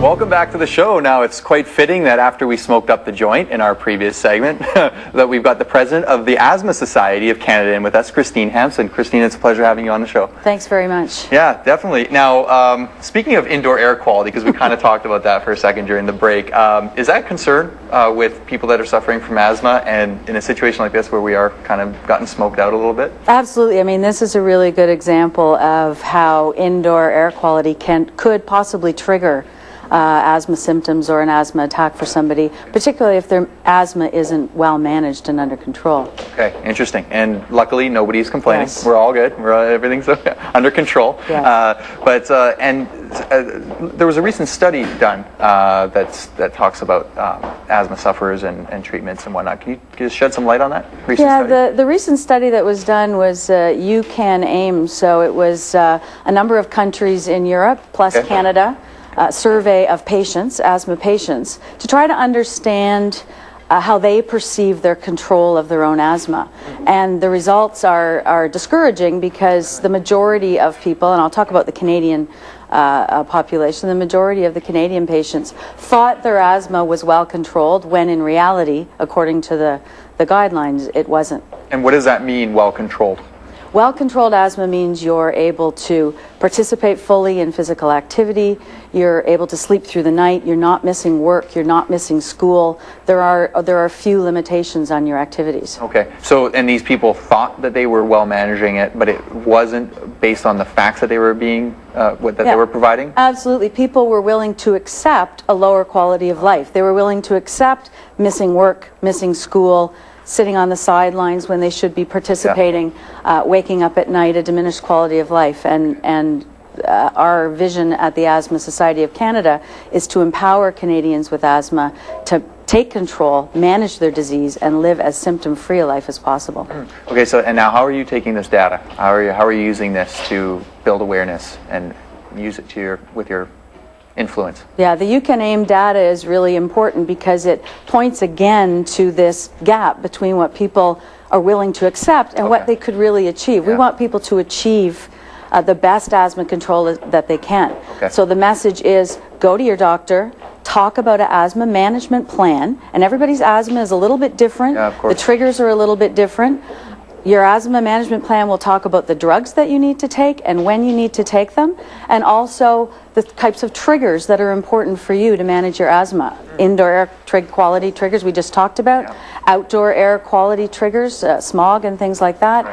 Welcome back to the show. Now, it's quite fitting that after we smoked up the joint in our previous segment, that we've got the president of the Asthma Society of Canada in with us, Christine Hampson. Christine, it's a pleasure having you on the show. Thanks very much. Yeah, definitely. Now, speaking of indoor air quality, because we kind of talked about that for a second during the break, is that a concern with people that are suffering from asthma, and in a situation like this where we are kind of gotten smoked out a little bit? Absolutely. I mean, this is a really good example of how indoor air quality could possibly trigger asthma symptoms or an asthma attack for somebody, particularly if their asthma isn't well managed and under control. Okay, interesting. And luckily, nobody's complaining. Yes. We're all good. Everything's under control. Yes. There was a recent study done that talks about asthma sufferers and treatments and whatnot. Can you just shed some light on that recent study? The recent study that was done was EUCAN AIM. So it was a number of countries in Europe plus Canada. Survey of patients, asthma patients, to try to understand how they perceive their control of their own asthma. And the results are discouraging because the majority of people, and I'll talk about the Canadian population, the majority of the Canadian patients thought their asthma was well controlled when in reality, according to the guidelines, it wasn't. And what does that mean, well controlled? Well-controlled asthma means you're able to participate fully in physical activity, you're able to sleep through the night, you're not missing work, you're not missing school. There are few limitations on your activities. Okay, so and these people thought that they were well managing it, but it wasn't based on the facts that they were being they were providing? Absolutely. People were willing to accept a lower quality of life. They were willing to accept missing work, missing school, sitting on the sidelines when they should be participating, waking up at night, a diminished quality of life. And our vision at the Asthma Society of Canada is to empower Canadians with asthma to take control, manage their disease, and live as symptom-free a life as possible. Okay, so and now how are you taking this data? How are you using this to build awareness and use it with your influence? Yeah, the EUCAN AIM data is really important because it points again to this gap between what people are willing to accept and what they could really achieve. We want people to achieve the best asthma control that they can. So the message is go to your doctor, talk about an asthma management plan, and everybody's asthma is a little bit different. The triggers are a little bit different. Your asthma management plan will talk about the drugs that you need to take and when you need to take them, and also the types of triggers that are important for you to manage your asthma. Indoor air quality triggers we just talked about, outdoor air quality triggers, smog and things like that,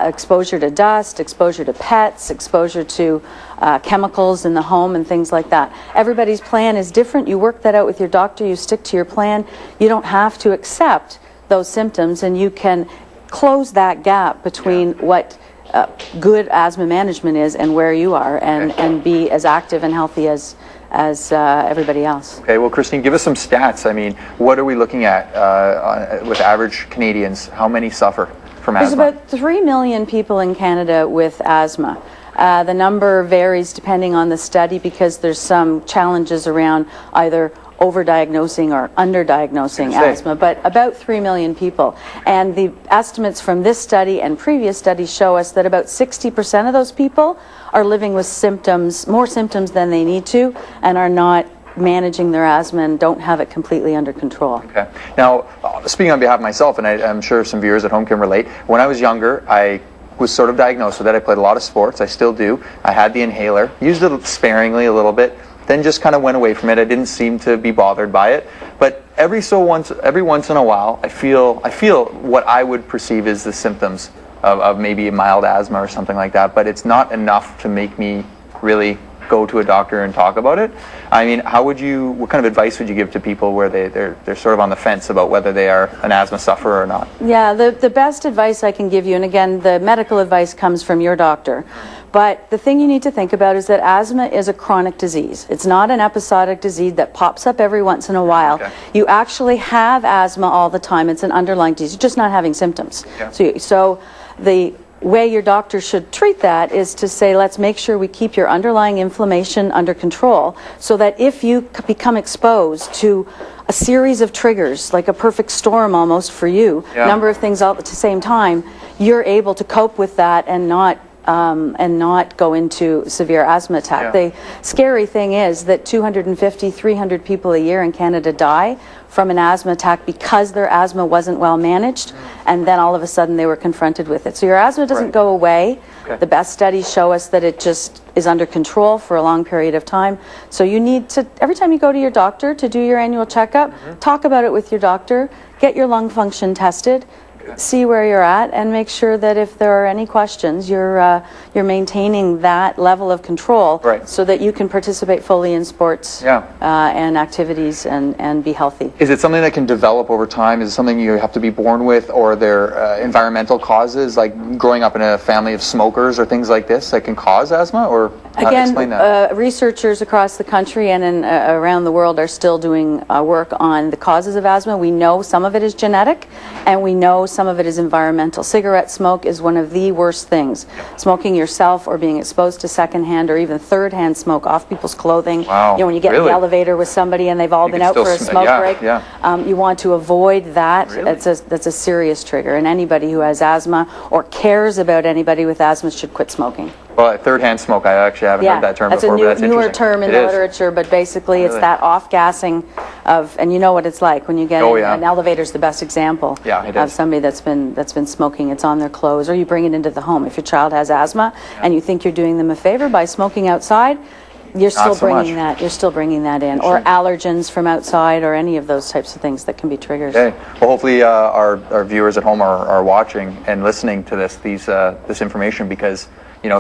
exposure to dust, exposure to pets, exposure to chemicals in the home and things like that. Everybody's plan is different. You work that out with your doctor, you stick to your plan. You don't have to accept those symptoms, and you can close that gap between what good asthma management is and where you are, and be as active and healthy as everybody else. Okay, well, Christine, give us some stats. I mean, what are we looking at with average Canadians? How many suffer from asthma? There's about 3 million people in Canada with asthma. The number varies depending on the study because there's some challenges around either overdiagnosing or underdiagnosing asthma, but about 3 million people. And the estimates from this study and previous studies show us that about 60% of those people are living with symptoms, more symptoms than they need to, and are not managing their asthma and don't have it completely under control. Okay. Now, speaking on behalf of myself, and I'm sure some viewers at home can relate, when I was younger, I was sort of diagnosed with it. I played a lot of sports. I still do. I had the inhaler, used it sparingly a little bit, then just kind of went away from it. I didn't seem to be bothered by it. But every once in a while, I feel what I would perceive as the symptoms of maybe mild asthma or something like that. But it's not enough to make me really go to a doctor and talk about it. I mean, what kind of advice would you give to people where they're sort of on the fence about whether they are an asthma sufferer or not? Yeah, the best advice I can give you, and again, the medical advice comes from your doctor, but the thing you need to think about is that asthma is a chronic disease. It's not an episodic disease that pops up every once in a while. You actually have asthma all the time. It's an underlying disease. You're just not having symptoms. So the way your doctor should treat that is to say, let's make sure we keep your underlying inflammation under control so that if you become exposed to a series of triggers, like a perfect storm almost for you, number of things all at the same time, you're able to cope with that and not and not go into severe asthma attack. Yeah. The scary thing is that 250, 300 people a year in Canada die from an asthma attack because their asthma wasn't well managed, and then all of a sudden they were confronted with it. So your asthma doesn't go away. Okay. The best studies show us that it just is under control for a long period of time. So you need to, every time you go to your doctor to do your annual checkup, talk about it with your doctor, get your lung function tested, see where you're at, and make sure that if there are any questions, you're maintaining that level of control, Right. so that you can participate fully in sports and activities and be healthy. Is it something that can develop over time? Is it something you have to be born with, or are there environmental causes, like growing up in a family of smokers or things like this, that can cause asthma? Or explain that. Researchers across the country and around the world are still doing work on the causes of asthma. We know some of it is genetic, and we know some of it is environmental. Cigarette smoke is one of the worst things. Smoking yourself or being exposed to secondhand or even third-hand smoke off people's clothing. Wow. You know, when you get in the elevator with somebody and they've all been out for a smoke break, you want to avoid that. Really? That's a serious trigger, and anybody who has asthma or cares about anybody with asthma should quit smoking. Well, third-hand smoke, I actually haven't heard that term that's before, a but that's newer interesting. term in the literature, but basically it's that off-gassing of, and you know what it's like when you get in, an elevator's the best example of somebody that's been smoking. It's on their clothes, or you bring it into the home. If your child has asthma and you think you're doing them a favor by smoking outside, you're still bringing that. You're still bringing that in, or allergens from outside, or any of those types of things that can be triggers. Okay. Well, hopefully our viewers at home are watching and listening to this information, because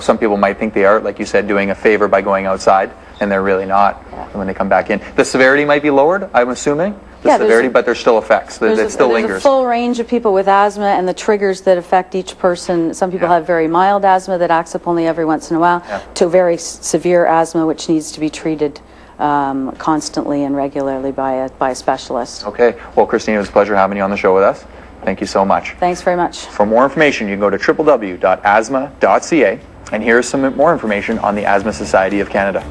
some people might think they are, like you said, doing a favor by going outside, and they're really not when they come back in. The severity might be lowered, I'm assuming. Severity, but there's still effects. It still lingers. There's a full range of people with asthma, and the triggers that affect each person. Some people have very mild asthma that acts up only every once in a while, to very severe asthma, which needs to be treated constantly and regularly by a specialist. Okay. Well, Christine, it was a pleasure having you on the show with us. Thank you so much. Thanks very much. For more information, you can go to www.asthma.ca, and here's some more information on the Asthma Society of Canada.